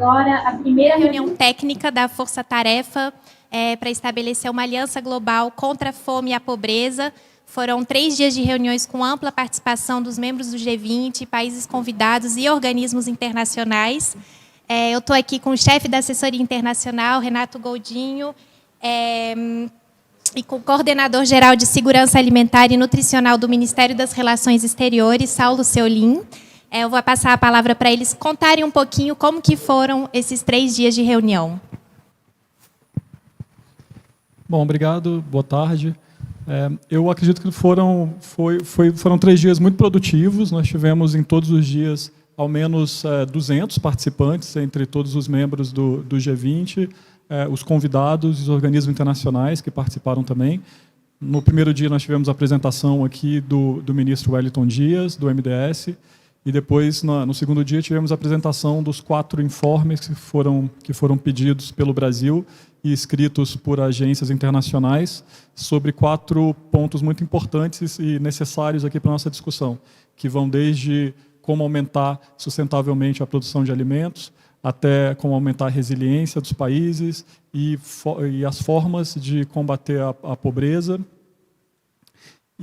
agora a primeira reunião técnica da Força Tarefa para estabelecer uma aliança global contra a fome e a pobreza. Foram 3 dias de reuniões com ampla participação dos membros do G20, países convidados e organismos internacionais. Eu estou aqui com o chefe da assessoria internacional, Renato Goldinho, e com o coordenador-geral de Segurança Alimentar e Nutricional do Ministério das Relações Exteriores, Saulo Seolim. Eu vou passar a palavra para eles contarem um pouquinho como que foram esses 3 dias de reunião. Bom, obrigado, boa tarde. Eu acredito que foram 3 dias muito produtivos. Nós tivemos em todos os dias ao menos 200 participantes, entre todos os membros do G20, os convidados e os organismos internacionais que participaram também. No primeiro dia nós tivemos a apresentação aqui do ministro Wellington Dias, do MDS, e depois, no segundo dia, tivemos a apresentação dos 4 informes que foram pedidos pelo Brasil e escritos por agências internacionais sobre 4 pontos muito importantes e necessários aqui para a nossa discussão, que vão desde como aumentar sustentavelmente a produção de alimentos, até como aumentar a resiliência dos países e as formas de combater a pobreza.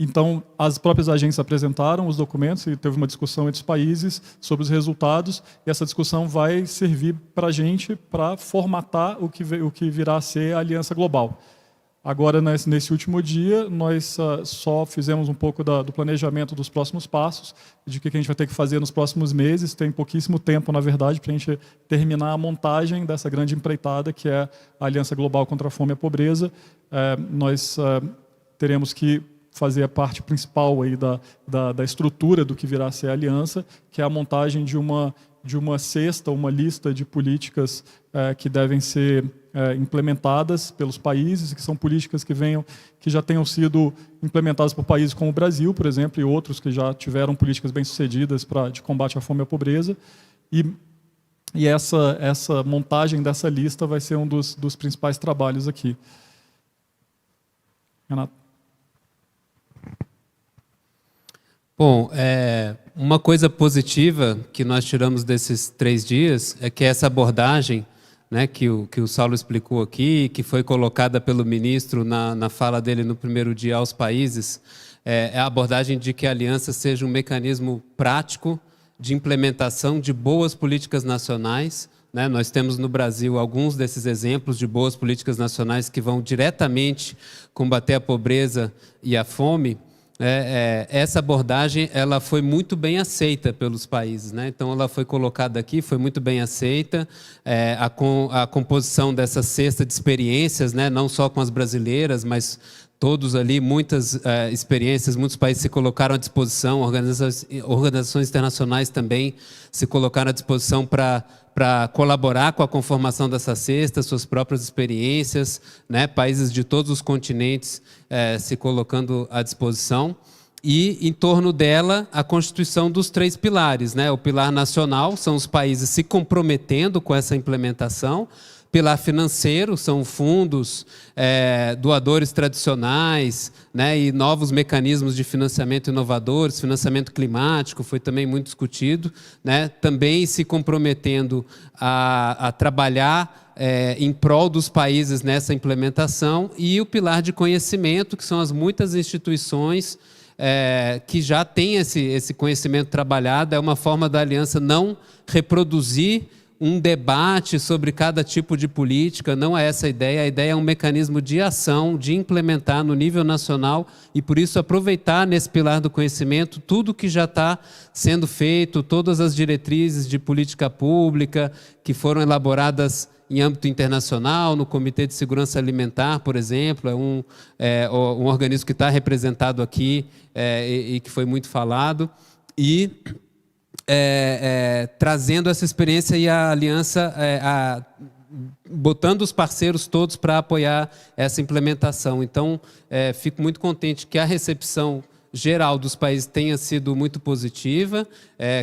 Então, as próprias agências apresentaram os documentos e teve uma discussão entre os países sobre os resultados, e essa discussão vai servir para a gente para formatar o que virá a ser a Aliança Global. Agora, nesse último dia, nós só fizemos um pouco do planejamento dos próximos passos, de o que a gente vai ter que fazer nos próximos meses. Tem pouquíssimo tempo, na verdade, para a gente terminar a montagem dessa grande empreitada, que é a Aliança Global contra a Fome e a Pobreza. Nós teremos que fazer a parte principal aí da estrutura do que virá a ser a aliança, que é a montagem de uma cesta, uma lista de políticas que devem ser implementadas pelos países, que são políticas que já tenham sido implementadas por países como o Brasil, por exemplo, e outros que já tiveram políticas bem-sucedidas de combate à fome e à pobreza. E essa montagem dessa lista vai ser um dos principais trabalhos aqui. Renato. Bom, uma coisa positiva que nós tiramos desses 3 dias é que essa abordagem, né, que o Saulo explicou aqui, que foi colocada pelo ministro na fala dele no primeiro dia aos países, é a abordagem de que a aliança seja um mecanismo prático de implementação de boas políticas nacionais, né? Nós temos no Brasil alguns desses exemplos de boas políticas nacionais que vão diretamente combater a pobreza e a fome. Essa abordagem ela foi muito bem aceita pelos países, né? Então, ela foi colocada aqui, foi muito bem aceita. A composição dessa cesta de experiências, né? Não só com as brasileiras, mas todos ali, muitas experiências, muitos países se colocaram à disposição, organizações internacionais também se colocaram à disposição para colaborar com a conformação dessa cesta, suas próprias experiências, né? Países de todos os continentes se colocando à disposição. E, em torno dela, a constituição dos 3 pilares, né? O pilar nacional são os países se comprometendo com essa implementação. Pilar financeiro são fundos, doadores tradicionais, né, e novos mecanismos de financiamento inovadores, financiamento climático, foi também muito discutido, né, também se comprometendo a trabalhar em prol dos países nessa implementação, e o pilar de conhecimento, que são as muitas instituições que já têm esse conhecimento trabalhado. É uma forma da aliança não reproduzir um debate sobre cada tipo de política, não é essa a ideia é um mecanismo de ação, de implementar no nível nacional, e por isso aproveitar nesse pilar do conhecimento tudo que já está sendo feito, todas as diretrizes de política pública que foram elaboradas em âmbito internacional, no Comitê de Segurança Alimentar, por exemplo, um organismo que está representado aqui e que foi muito falado, e trazendo essa experiência e a aliança, botando os parceiros todos para apoiar essa implementação. Então, fico muito contente que a recepção geral dos países tenha sido muito positiva.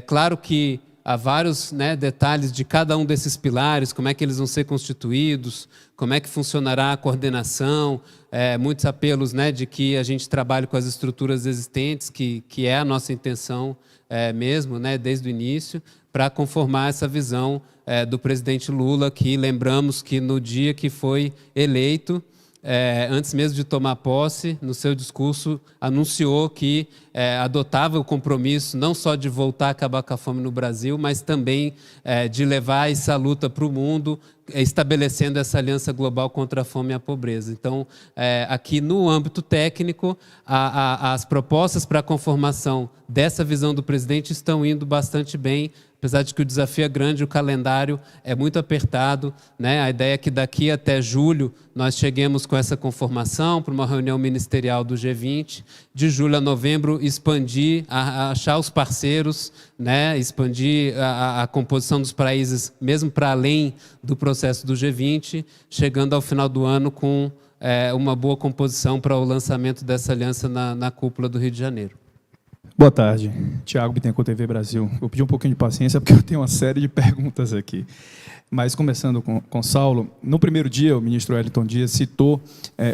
Claro que a vários, né, detalhes de cada um desses pilares, como é que eles vão ser constituídos, como é que funcionará a coordenação, muitos apelos, né, de que a gente trabalhe com as estruturas existentes, que é a nossa intenção mesmo, né, desde o início, para conformar essa visão do presidente Lula, que lembramos que no dia que foi eleito, antes mesmo de tomar posse, no seu discurso, anunciou que adotava o compromisso não só de voltar a acabar com a fome no Brasil, mas também de levar essa luta para o mundo, estabelecendo essa aliança global contra a fome e a pobreza. Então, aqui no âmbito técnico, as propostas para a conformação dessa visão do presidente estão indo bastante bem, apesar de que o desafio é grande, o calendário é muito apertado, né? A ideia é que daqui até julho nós cheguemos com essa conformação para uma reunião ministerial do G20, de julho a novembro expandir, achar os parceiros, né? Expandir a composição dos países mesmo para além do processo do G20, chegando ao final do ano com uma boa composição para o lançamento dessa aliança na cúpula do Rio de Janeiro. Boa tarde, Tiago Bittencourt, TV Brasil. Vou pedir um pouquinho de paciência, porque eu tenho uma série de perguntas aqui. Mas, começando com Saulo, no primeiro dia, o ministro Wellington Dias citou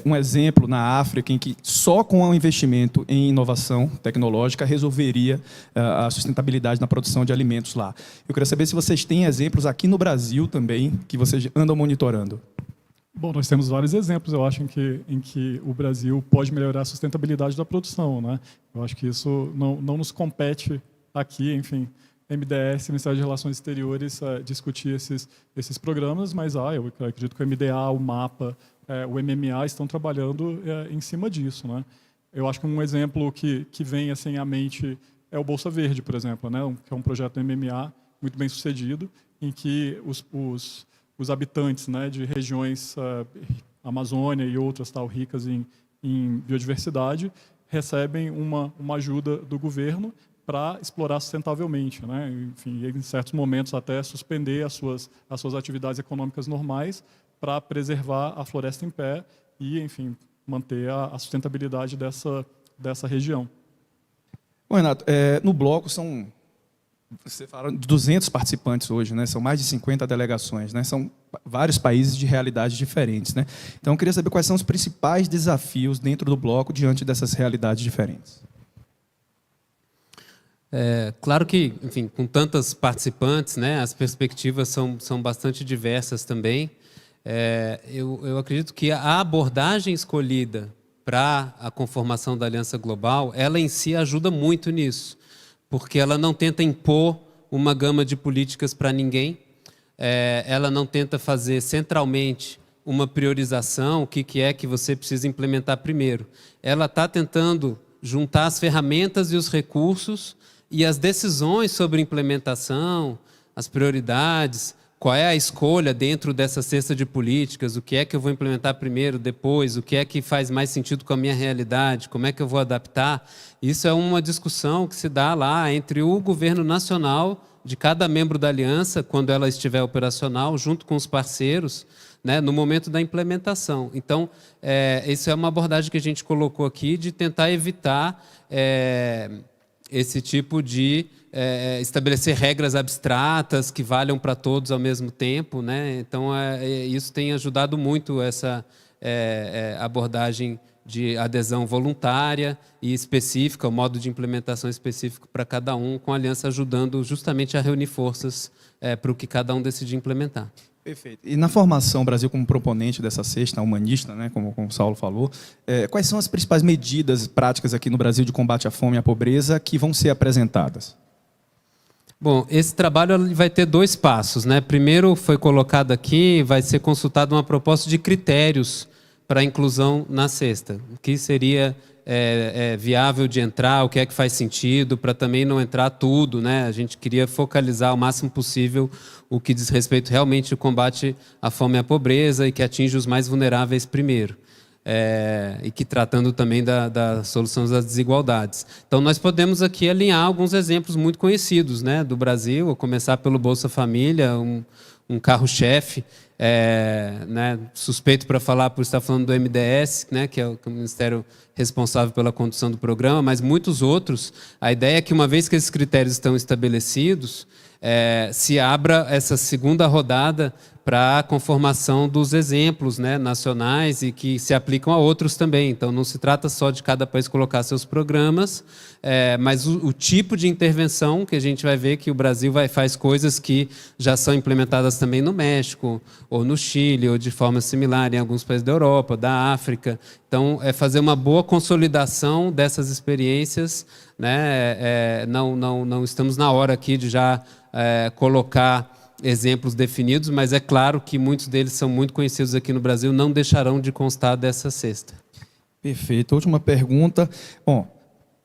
um exemplo na África em que só com o investimento em inovação tecnológica resolveria a sustentabilidade na produção de alimentos lá. Eu queria saber se vocês têm exemplos aqui no Brasil também, que vocês andam monitorando. Bom, nós temos vários exemplos, eu acho, em que o Brasil pode melhorar a sustentabilidade da produção, né? Eu acho que isso não nos compete aqui, enfim, MDS, Ministério de Relações Exteriores, discutir esses programas, mas eu acredito que o MDA, o MAPA, o MMA estão trabalhando em cima disso, né? Eu acho que um exemplo que vem assim à mente é o Bolsa Verde, por exemplo, né? Que é um projeto do MMA muito bem sucedido, em que os habitantes, né, de regiões Amazônia e outras tal ricas em biodiversidade recebem uma ajuda do governo para explorar sustentavelmente, né? Enfim, em certos momentos até suspender as suas atividades econômicas normais para preservar a floresta em pé e, enfim, manter a sustentabilidade dessa região. Bom, Renato, no bloco você fala de 200 participantes hoje, né? São mais de 50 delegações, né? São vários países de realidades diferentes, né? Então, eu queria saber quais são os principais desafios dentro do bloco diante dessas realidades diferentes. Claro que, enfim, com tantas participantes, né, as perspectivas são bastante diversas também. Eu acredito que a abordagem escolhida para a conformação da Aliança Global, ela em si ajuda muito nisso, porque ela não tenta impor uma gama de políticas para ninguém, ela não tenta fazer centralmente uma priorização, o que é que você precisa implementar primeiro. Ela está tentando juntar as ferramentas e os recursos e as decisões sobre implementação, as prioridades, qual é a escolha dentro dessa cesta de políticas, o que é que eu vou implementar primeiro, depois, o que é que faz mais sentido com a minha realidade, como é que eu vou adaptar. Isso é uma discussão que se dá lá entre o governo nacional de cada membro da aliança, quando ela estiver operacional, junto com os parceiros, né, no momento da implementação. Então, isso é uma abordagem que a gente colocou aqui de tentar evitar esse tipo de estabelecer regras abstratas que valham para todos ao mesmo tempo, né? Então, isso tem ajudado muito essa abordagem de adesão voluntária e específica, o modo de implementação específico para cada um, com a aliança ajudando justamente a reunir forças para o que cada um decidir implementar. Perfeito. E na formação, Brasil como proponente dessa cesta humanista, né, como o Saulo falou, quais são as principais medidas práticas aqui no Brasil de combate à fome e à pobreza que vão ser apresentadas? Bom, esse trabalho vai ter 2 passos, né? Primeiro, foi colocado aqui, vai ser consultada uma proposta de critérios para a inclusão na cesta, o que seria viável de entrar, o que é que faz sentido, para também não entrar tudo, né? A gente queria focalizar o máximo possível o que diz respeito realmente ao combate à fome e à pobreza e que atinge os mais vulneráveis primeiro. E que tratando também da solução das desigualdades. Então, nós podemos aqui alinhar alguns exemplos muito conhecidos, né, do Brasil, a começar pelo Bolsa Família, um carro-chefe né, suspeito para falar por estar falando do MDS, né, que é o Ministério responsável pela condução do programa, mas muitos outros. A ideia é que, uma vez que esses critérios estão estabelecidos, se abra essa segunda rodada para a conformação dos exemplos, né, nacionais e que se aplicam a outros também. Então, não se trata só de cada país colocar seus programas, mas o tipo de intervenção que a gente vai ver que o Brasil faz coisas que já são implementadas também no México, ou no Chile, ou de forma similar em alguns países da Europa, da África. Então, é fazer uma boa consolidação dessas experiências, né? Não estamos na hora aqui de já colocar exemplos definidos, mas é claro que muitos deles são muito conhecidos aqui no Brasil, não deixarão de constar dessa cesta. Perfeito. Última pergunta. Bom,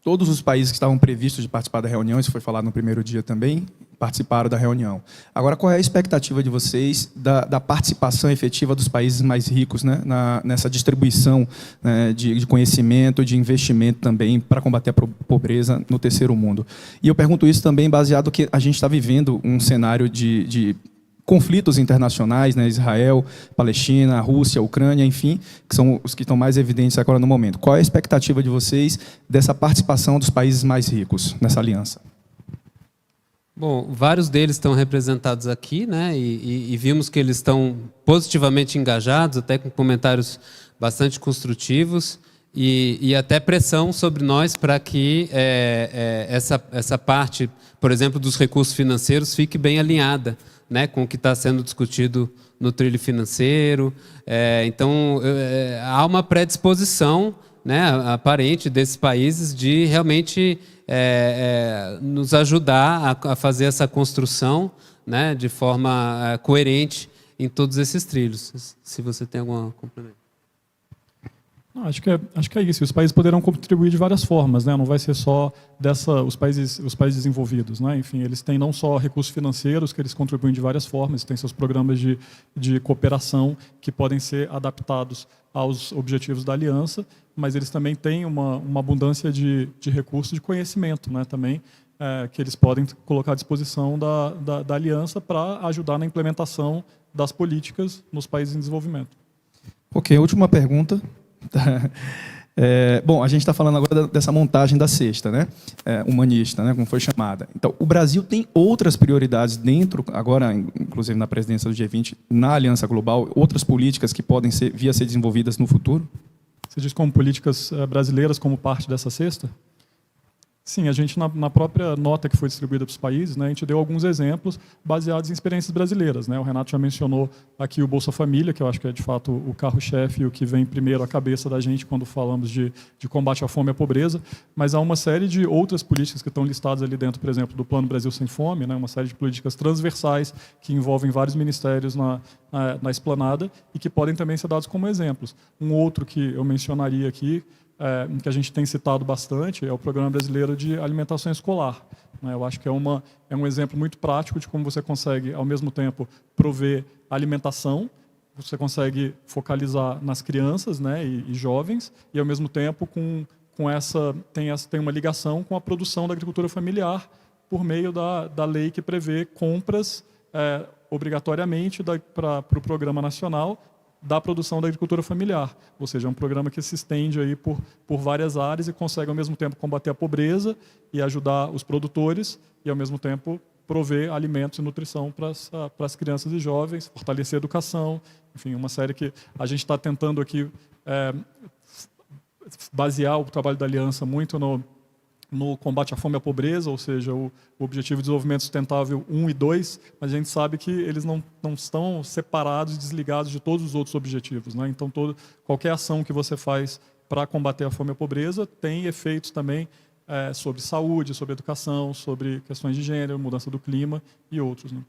todos os países que estavam previstos de participar da reunião, isso foi falado no primeiro dia também, participaram da reunião. Agora, qual é a expectativa de vocês da participação efetiva dos países mais ricos, né, nessa distribuição, né, de conhecimento, de investimento também para combater a pobreza no terceiro mundo? E eu pergunto isso também baseado que a gente está vivendo um cenário de conflitos internacionais, né, Israel, Palestina, Rússia, Ucrânia, enfim, que são os que estão mais evidentes agora no momento. Qual é a expectativa de vocês dessa participação dos países mais ricos nessa aliança? Bom, vários deles estão representados aqui, né? E vimos que eles estão positivamente engajados, até com comentários bastante construtivos e até pressão sobre nós para que essa parte, por exemplo, dos recursos financeiros fique bem alinhada, né, com o que está sendo discutido no trilho financeiro. Então, há uma predisposição, né, aparente desses países de realmente nos ajudar a fazer essa construção, né, de forma coerente em todos esses trilhos. Se você tem alguma complemento. Acho que é isso. Os países poderão contribuir de várias formas, né? Não vai ser só os países desenvolvidos, né? Enfim, eles têm não só recursos financeiros, que eles contribuem de várias formas, têm seus programas de cooperação que podem ser adaptados aos objetivos da aliança, mas eles também têm uma abundância de recursos de conhecimento, né? Também que eles podem colocar à disposição da aliança para ajudar na implementação das políticas nos países em desenvolvimento. Ok, última pergunta. Bom, a gente está falando agora dessa montagem da cesta, né? Humanista, né? Como foi chamada. Então, o Brasil tem outras prioridades dentro, agora, inclusive na presidência do G20, na Aliança Global, outras políticas que podem vir a ser desenvolvidas no futuro? Você diz como políticas brasileiras como parte dessa cesta? Sim, a gente, na própria nota que foi distribuída para os países, né, a gente deu alguns exemplos baseados em experiências brasileiras, né? O Renato já mencionou aqui o Bolsa Família, que eu acho que é, de fato, o carro-chefe e o que vem primeiro à cabeça da gente quando falamos de combate à fome e à pobreza, mas há uma série de outras políticas que estão listadas ali dentro, por exemplo, do Plano Brasil Sem Fome, né, uma série de políticas transversais que envolvem vários ministérios na esplanada e que podem também ser dados como exemplos. Um outro que eu mencionaria aqui, que a gente tem citado bastante, é o Programa Brasileiro de Alimentação Escolar. Eu acho que é um exemplo muito prático de como você consegue, ao mesmo tempo, prover alimentação, você consegue focalizar nas crianças, né, e jovens, e, ao mesmo tempo, tem uma ligação com a produção da agricultura familiar por meio da lei que prevê compras obrigatoriamente para o Programa Nacional da produção da agricultura familiar, ou seja, é um programa que se estende aí por várias áreas e consegue ao mesmo tempo combater a pobreza e ajudar os produtores e ao mesmo tempo prover alimentos e nutrição para as crianças e jovens, fortalecer a educação, enfim, uma série que a gente está tentando aqui basear o trabalho da Aliança muito no combate à fome e à pobreza, ou seja, o Objetivo de Desenvolvimento Sustentável 1 e 2, mas a gente sabe que eles não estão separados e desligados de todos os outros objetivos, né? Então, qualquer ação que você faz para combater a fome e a pobreza tem efeitos também sobre saúde, sobre educação, sobre questões de gênero, mudança do clima e outros, né?